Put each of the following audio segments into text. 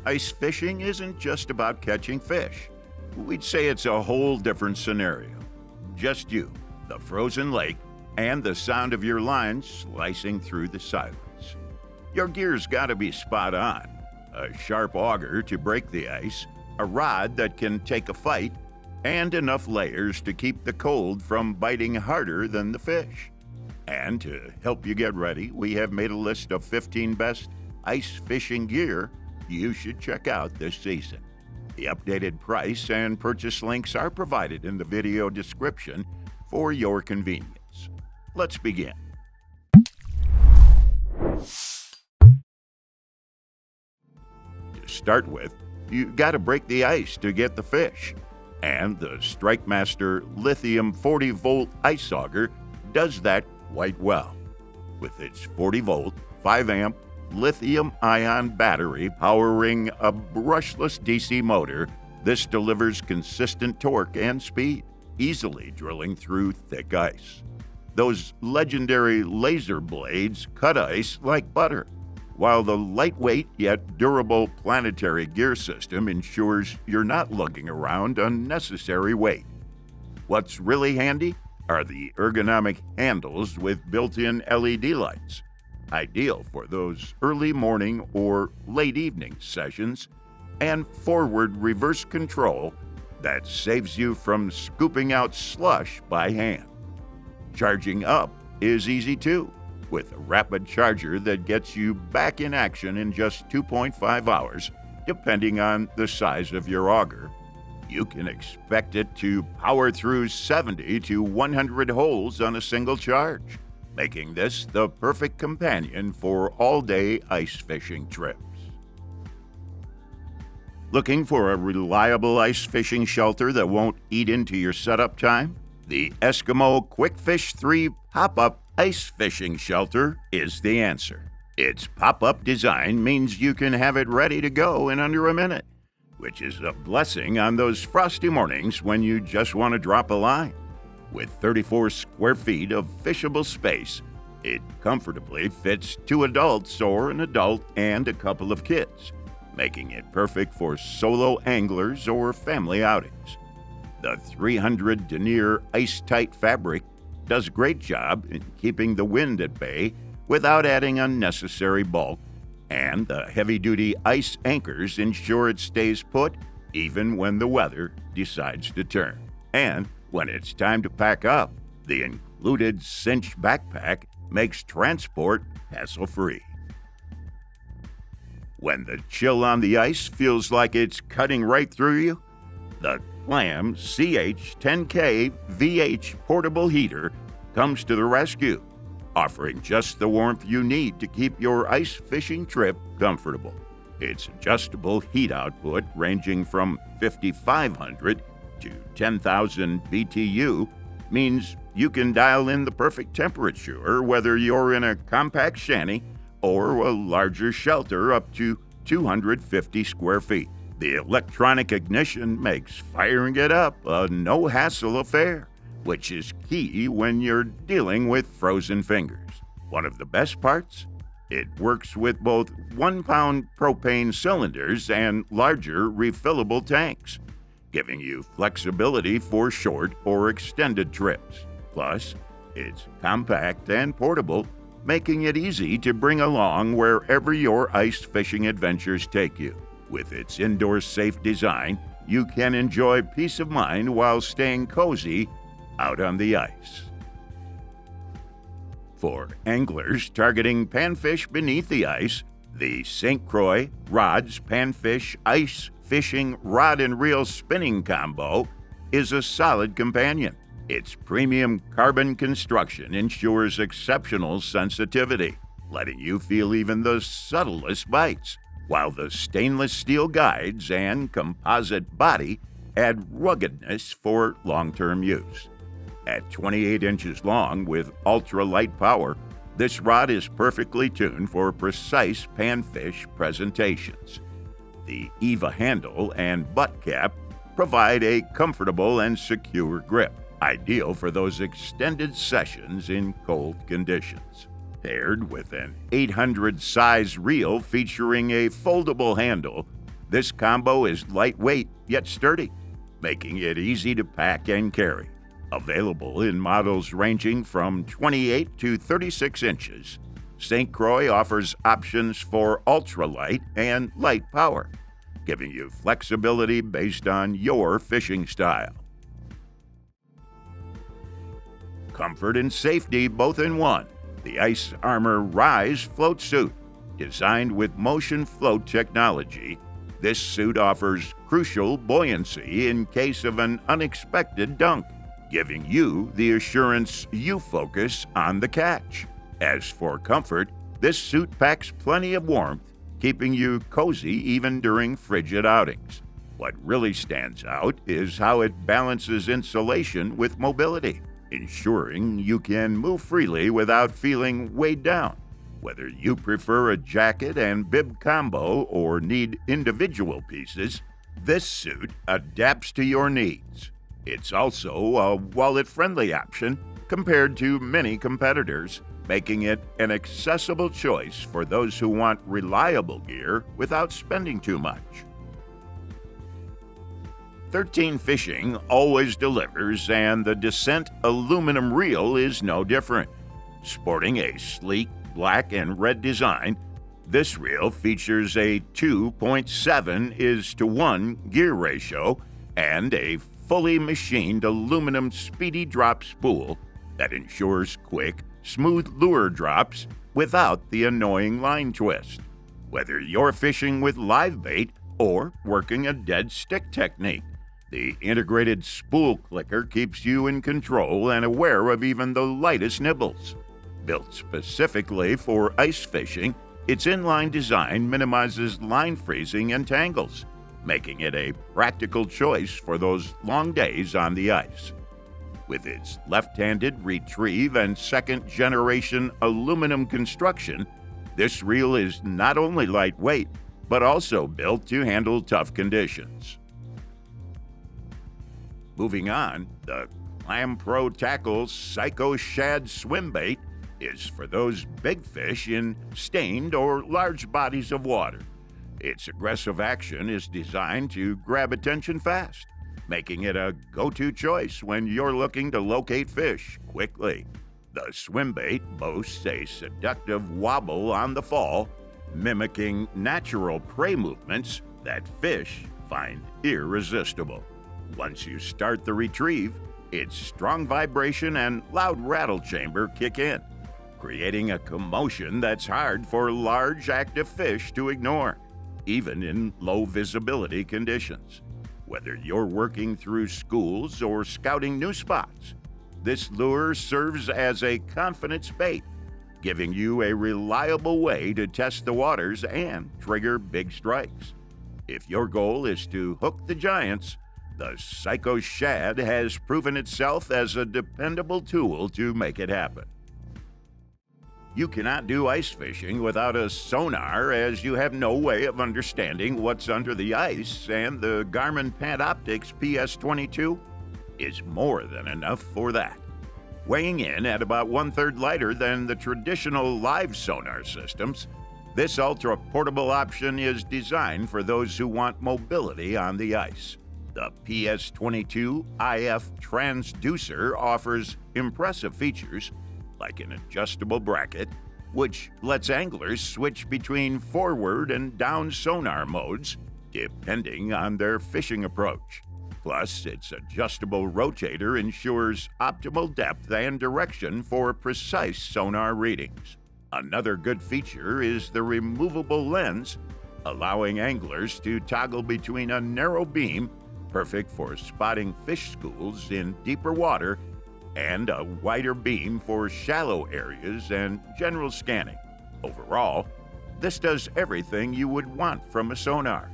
Ice fishing isn't just about catching fish. We'd say it's a whole different scenario. Just you, the frozen lake, and the sound of your line slicing through the silence. Your gear's gotta be spot on. A sharp auger to break the ice, a rod that can take a fight, and enough layers to keep the cold from biting harder than the fish. And to help you get ready, we have made a list of 15 best ice fishing gear you should check out this season. The updated price and purchase links are provided in the video description for your convenience. Let's begin. To start with, you gotta break the ice to get the fish. And the Strikemaster lithium 40-volt ice auger does that quite well. With its 40-volt, 5-amp lithium-ion battery powering a brushless DC motor, this delivers consistent torque and speed, easily drilling through thick ice. Those legendary laser blades cut ice like butter, while the lightweight yet durable planetary gear system ensures you're not lugging around unnecessary weight. What's really handy are the ergonomic handles with built-in LED lights, ideal for those early morning or late evening sessions, and forward reverse control that saves you from scooping out slush by hand. Charging up is easy too, with a rapid charger that gets you back in action in just 2.5 hours, depending on the size of your auger. You can expect it to power through 70 to 100 holes on a single charge, making this the perfect companion for all-day ice fishing trips. Looking for a reliable ice fishing shelter that won't eat into your setup time? The Eskimo Quickfish 3 pop-up ice fishing shelter is the answer. Its pop-up design means you can have it ready to go in under a minute, which is a blessing on those frosty mornings when you just want to drop a line. With 34 square feet of fishable space, it comfortably fits 2 adults or an adult and a couple of kids, making it perfect for solo anglers or family outings. The 300 denier ice-tight fabric does a great job in keeping the wind at bay without adding unnecessary bulk, and the heavy-duty ice anchors ensure it stays put even when the weather decides to turn. And when it's time to pack up, the included cinch backpack makes transport hassle-free. When the chill on the ice feels like it's cutting right through you, the Clam CH10K VH portable heater comes to the rescue, offering just the warmth you need to keep your ice fishing trip comfortable. Its adjustable heat output ranging from 5,500 to 10,000 BTU means you can dial in the perfect temperature whether you're in a compact shanty or a larger shelter up to 250 square feet. The electronic ignition makes firing it up a no-hassle affair, which is key when you're dealing with frozen fingers. One of the best parts? It works with both 1-pound propane cylinders and larger refillable tanks, giving you flexibility for short or extended trips. Plus, it's compact and portable, making it easy to bring along wherever your ice fishing adventures take you. With its indoor-safe design, you can enjoy peace of mind while staying cozy out on the ice. For anglers targeting panfish beneath the ice, the St. Croix Rods Panfish Ice Fishing Rod and Reel Spinning Combo is a solid companion. Its premium carbon construction ensures exceptional sensitivity, letting you feel even the subtlest bites, while the stainless steel guides and composite body add ruggedness for long-term use. At 28 inches long with ultra-light power, this rod is perfectly tuned for precise panfish presentations. The EVA handle and butt cap provide a comfortable and secure grip, ideal for those extended sessions in cold conditions. Paired with an 800 size reel featuring a foldable handle, This combo is lightweight yet sturdy, making it easy to pack and carry. Available in models ranging from 28 to 36 inches, St. Croix offers options for ultralight and light power, giving you flexibility based on your fishing style. Comfort and safety both in one. The Icearmor Rise Float Suit. Designed with motion float technology, this suit offers crucial buoyancy in case of an unexpected dunk, giving you the assurance you focus on the catch. As for comfort, this suit packs plenty of warmth, keeping you cozy even during frigid outings. What really stands out is how it balances insulation with mobility, ensuring you can move freely without feeling weighed down. Whether you prefer a jacket and bib combo or need individual pieces, this suit adapts to your needs. It's also a wallet-friendly option compared to many competitors, making it an accessible choice for those who want reliable gear without spending too much. 13 Fishing always delivers, and the Descent aluminum reel is no different. Sporting a sleek black and red design, this reel features a 2.7:1 gear ratio and a fully machined aluminum speedy drop spool that ensures quick, smooth lure drops without the annoying line twist. Whether you're fishing with live bait or working a dead stick technique, the integrated spool clicker keeps you in control and aware of even the lightest nibbles. Built specifically for ice fishing, its inline design minimizes line freezing and tangles, making it a practical choice for those long days on the ice. With its left-handed retrieve and second-generation aluminum construction, this reel is not only lightweight, but also built to handle tough conditions. Moving on, the Clam Pro Tackle Psycho Shad swim bait is for those big fish in stained or large bodies of water. Its aggressive action is designed to grab attention fast, making it a go-to choice when you're looking to locate fish quickly. The swim bait boasts a seductive wobble on the fall, mimicking natural prey movements that fish find irresistible. Once you start the retrieve, its strong vibration and loud rattle chamber kick in, creating a commotion that's hard for large active fish to ignore, even in low visibility conditions. Whether you're working through schools or scouting new spots, this lure serves as a confidence bait, giving you a reliable way to test the waters and trigger big strikes. If your goal is to hook the giants, the Psycho Shad has proven itself as a dependable tool to make it happen. You cannot do ice fishing without a sonar, as you have no way of understanding what's under the ice, and the Garmin Pantopix PS22 is more than enough for that. Weighing in at about 1/3 lighter than the traditional live sonar systems, this ultra-portable option is designed for those who want mobility on the ice. The PS22 IF transducer offers impressive features like an adjustable bracket, which lets anglers switch between forward and down sonar modes depending on their fishing approach. Plus, its adjustable rotator ensures optimal depth and direction for precise sonar readings. Another good feature is the removable lens, allowing anglers to toggle between a narrow beam, perfect for spotting fish schools in deeper water, and a wider beam for shallow areas and general scanning. Overall, this does everything you would want from a sonar.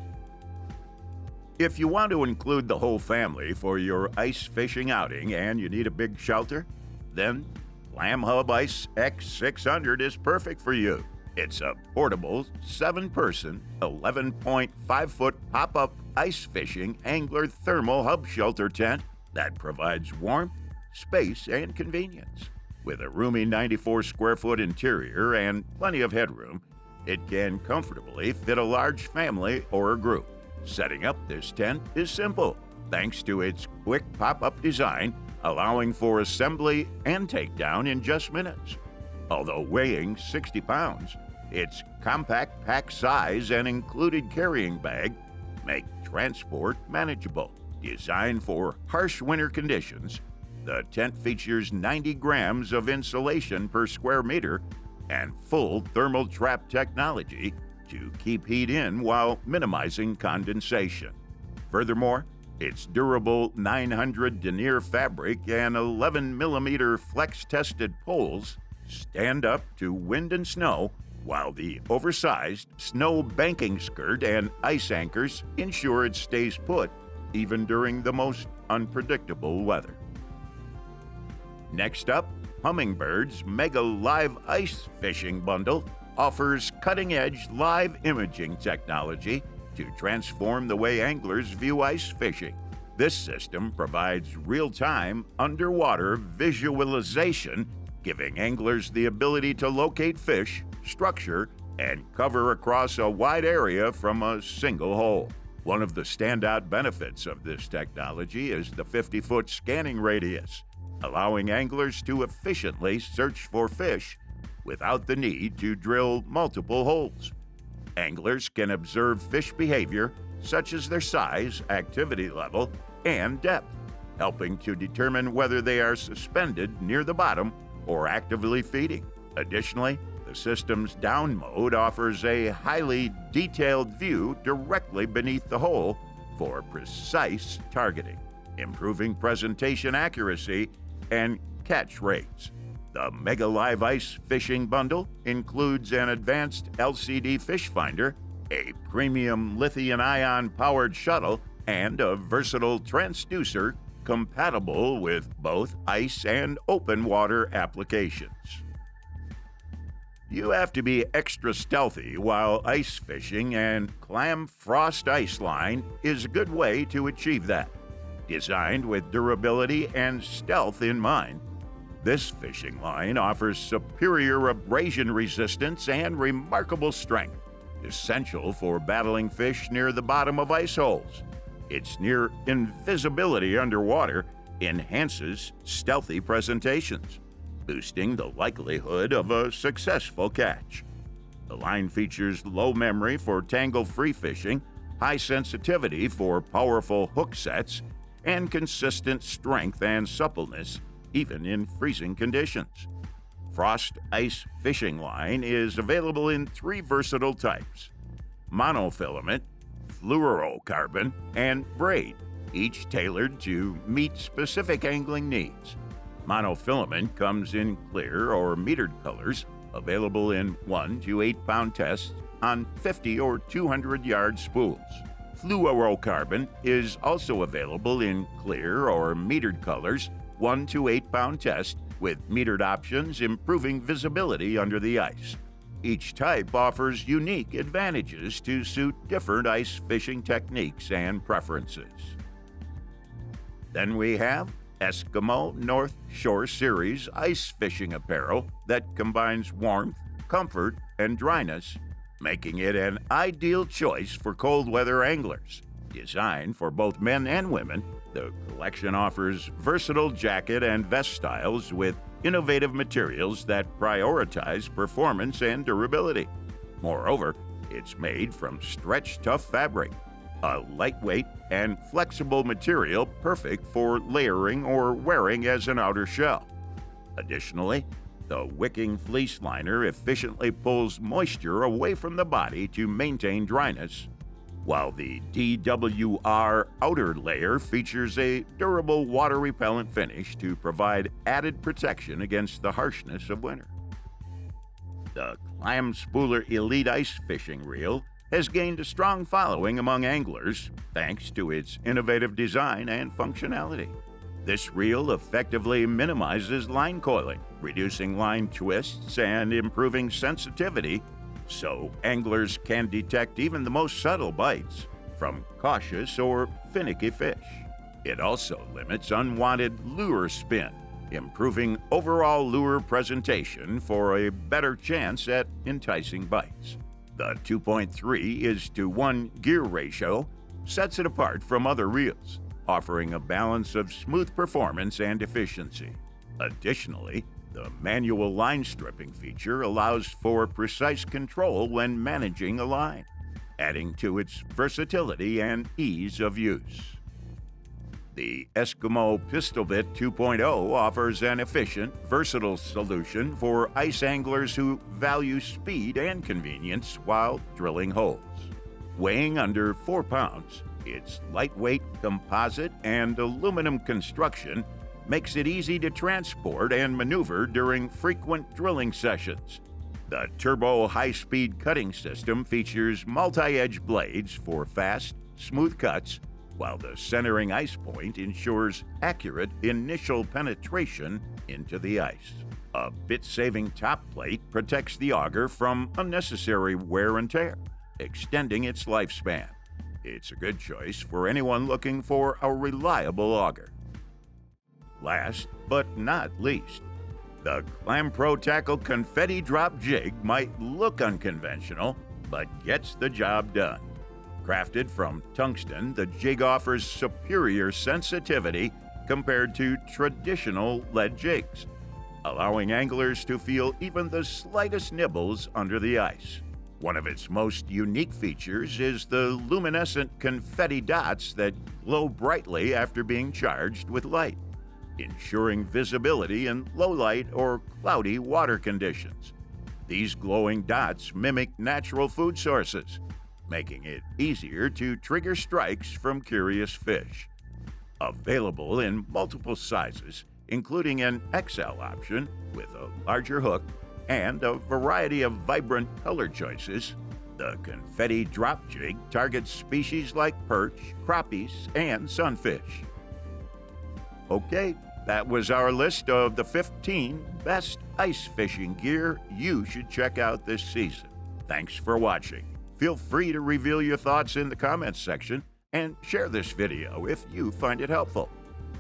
If you want to include the whole family for your ice fishing outing and you need a big shelter, then Clam Hub Ice X600 is perfect for you. It's a portable, 7-person, 11.5-foot pop-up ice fishing angler thermal hub shelter tent that provides warmth, space, and convenience. With a roomy 94-square-foot interior and plenty of headroom, it can comfortably fit a large family or a group. Setting up this tent is simple, thanks to its quick pop-up design, allowing for assembly and takedown in just minutes. Although weighing 60 pounds, its compact pack size and included carrying bag make transport manageable. Designed for harsh winter conditions, the tent features 90 grams of insulation per square meter and full thermal trap technology to keep heat in while minimizing condensation. Furthermore, its durable 900 denier fabric and 11mm flex-tested poles stand up to wind and snow, while the oversized snow banking skirt and ice anchors ensure it stays put even during the most unpredictable weather. Next up, Hummingbird's Mega Live Ice Fishing Bundle offers cutting-edge live imaging technology to transform the way anglers view ice fishing. This system provides real-time underwater visualization, giving anglers the ability to locate fish, structure, and cover across a wide area from a single hole. One of the standout benefits of this technology is the 50-foot scanning radius, allowing anglers to efficiently search for fish without the need to drill multiple holes. Anglers can observe fish behavior, such as their size, activity level, and depth, helping to determine whether they are suspended near the bottom or actively feeding. Additionally, the system's down mode offers a highly detailed view directly beneath the hole for precise targeting, improving presentation accuracy and catch rates. The Mega Live Ice Fishing Bundle includes an advanced LCD fish finder, a premium lithium-ion powered shuttle, and a versatile transducer compatible with both ice and open water applications. You have to be extra stealthy while ice fishing, and Clam Frost Ice Line is a good way to achieve that. Designed with durability and stealth in mind, this fishing line offers superior abrasion resistance and remarkable strength, essential for battling fish near the bottom of ice holes. Its near invisibility underwater enhances stealthy presentations, boosting the likelihood of a successful catch. The line features low memory for tangle-free fishing, high sensitivity for powerful hook sets, and consistent strength and suppleness even in freezing conditions. Frost Ice Fishing Line is available in 3 versatile types: monofilament, fluorocarbon, and braid, each tailored to meet specific angling needs. Monofilament comes in clear or metered colors, available in 1 to 8 pound tests on 50 or 200 yard spools. Fluorocarbon is also available in clear or metered colors, 1 to 8 pound test, with metered options improving visibility under the ice. Each type offers unique advantages to suit different ice fishing techniques and preferences. Then we have Eskimo North Shore Series ice fishing apparel that combines warmth, comfort, and dryness, making it an ideal choice for cold weather anglers. Designed for both men and women, the collection offers versatile jacket and vest styles with innovative materials that prioritize performance and durability. Moreover, it's made from stretch-tough fabric, a lightweight and flexible material perfect for layering or wearing as an outer shell. Additionally, the wicking fleece liner efficiently pulls moisture away from the body to maintain dryness, while the DWR outer layer features a durable water-repellent finish to provide added protection against the harshness of winter. The Clam Spooler Elite Ice Fishing Reel has gained a strong following among anglers thanks to its innovative design and functionality. This reel effectively minimizes line coiling, reducing line twists and improving sensitivity, so anglers can detect even the most subtle bites from cautious or finicky fish. It also limits unwanted lure spin, improving overall lure presentation for a better chance at enticing bites. The 2.3:1 gear ratio sets it apart from other reels, offering a balance of smooth performance and efficiency. Additionally, the manual line stripping feature allows for precise control when managing a line, adding to its versatility and ease of use. The Eskimo Pistol Bit 2.0 offers an efficient, versatile solution for ice anglers who value speed and convenience while drilling holes. Weighing under 4 pounds, its lightweight composite and aluminum construction makes it easy to transport and maneuver during frequent drilling sessions. The turbo high-speed cutting system features multi-edge blades for fast, smooth cuts, while the centering ice point ensures accurate initial penetration into the ice. A bit-saving top plate protects the auger from unnecessary wear and tear, extending its lifespan. It's a good choice for anyone looking for a reliable auger. Last but not least, the Clam Pro Tackle Confetti Drop Jig might look unconventional, but gets the job done. Crafted from tungsten, the jig offers superior sensitivity compared to traditional lead jigs, allowing anglers to feel even the slightest nibbles under the ice. One of its most unique features is the luminescent confetti dots that glow brightly after being charged with light, ensuring visibility in low light or cloudy water conditions. These glowing dots mimic natural food sources, making it easier to trigger strikes from curious fish. Available in multiple sizes, including an XL option with a larger hook and a variety of vibrant color choices, the Confetti Drop Jig targets species like perch, crappies, and sunfish. Okay, that was our list of the 15 best ice fishing gear you should check out this season. Thanks for watching. Feel free to reveal your thoughts in the comments section and share this video if you find it helpful.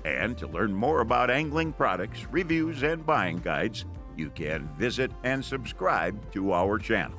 And to learn more about angling products, reviews, and buying guides, you can visit and subscribe to our channel.